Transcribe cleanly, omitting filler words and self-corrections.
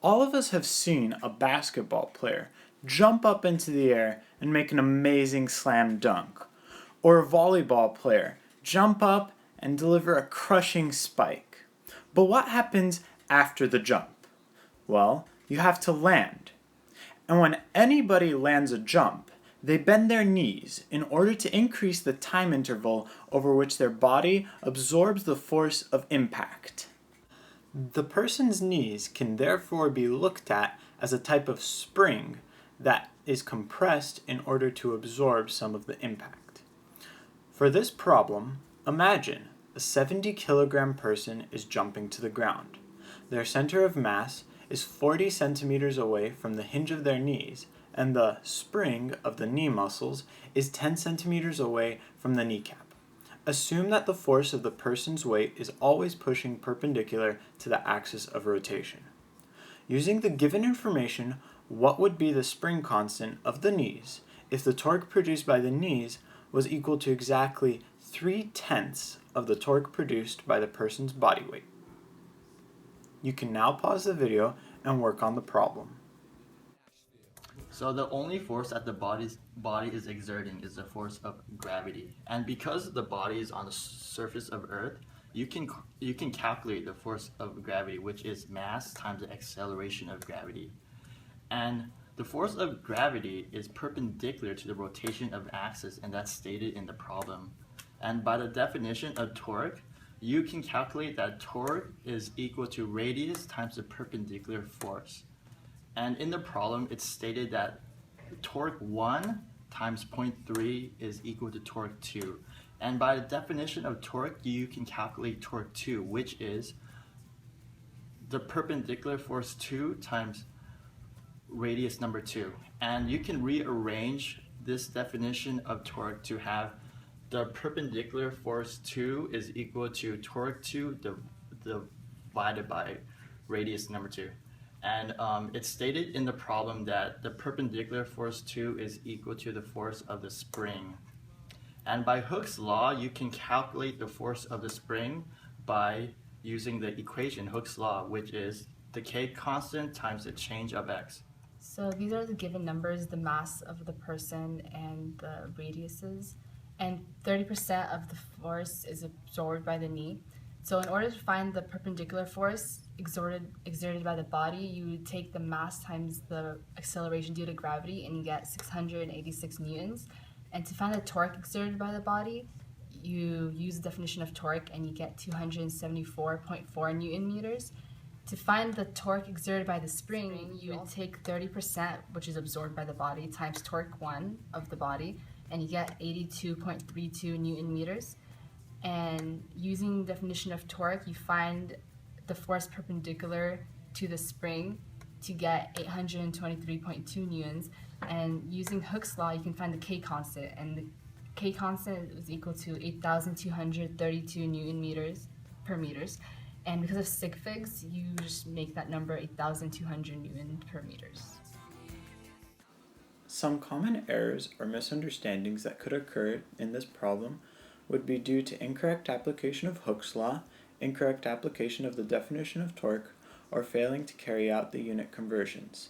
All of us have seen a basketball player jump up into the air and make an amazing slam dunk, or a volleyball player jump up and deliver a crushing spike. But what happens after the jump? Well, you have to land. And when anybody lands a jump, they bend their knees in order to increase the time interval over which their body absorbs the force of impact. The person's knees can therefore be looked at as a type of spring that is compressed in order to absorb some of the impact. For this problem, imagine a 70-kilogram person is jumping to the ground. Their center of mass is 40 centimeters away from the hinge of their knees, and the spring of the knee muscles is 10 centimeters away from the kneecap. Assume that the force of the person's weight is always pushing perpendicular to the axis of rotation. Using the given information, what would be the spring constant of the knees if the torque produced by the knees was equal to exactly 3/10 of the torque produced by the person's body weight? You can now pause the video and work on the problem. So the only force that the body is exerting is the force of gravity. And because the body is on the surface of Earth, you can calculate the force of gravity, which is mass times the acceleration of gravity. And the force of gravity is perpendicular to the rotation of the axis, and that's stated in the problem. And by the definition of torque, you can calculate that torque is equal to radius times the perpendicular force. And in the problem, it's stated that torque 1 times 0.3 is equal to torque 2. And by the definition of torque, you can calculate torque 2, which is the perpendicular force 2 times radius number 2. And you can rearrange this definition of torque to have the perpendicular force 2 is equal to torque 2 divided by radius number 2. And it's stated in the problem that the perpendicular force 2 is equal to the force of the spring. And by Hooke's law, you can calculate the force of the spring by using the equation Hooke's law, which is the K constant times the change of x. So these are the given numbers, the mass of the person and the radiuses. And 30% of the force is absorbed by the knee. So in order to find the perpendicular force exerted by the body, you would take the mass times the acceleration due to gravity, and you get 686 newtons. And to find the torque exerted by the body, you use the definition of torque, and you get 274.4 newton meters. To find the torque exerted by the spring, you would take 30%, which is absorbed by the body, times torque 1 of the body, and you get 82.32 newton meters. And using the definition of torque, you find the force perpendicular to the spring to get 823.2 newtons. And using Hooke's law, you can find the K constant, and the K constant is equal to 8,232 newton meters per meters. And because of sig figs, you just make that number 8,200 newton per meters. Some common errors or misunderstandings that could occur in this problem would be due to incorrect application of Hooke's law, incorrect application of the definition of torque, or failing to carry out the unit conversions.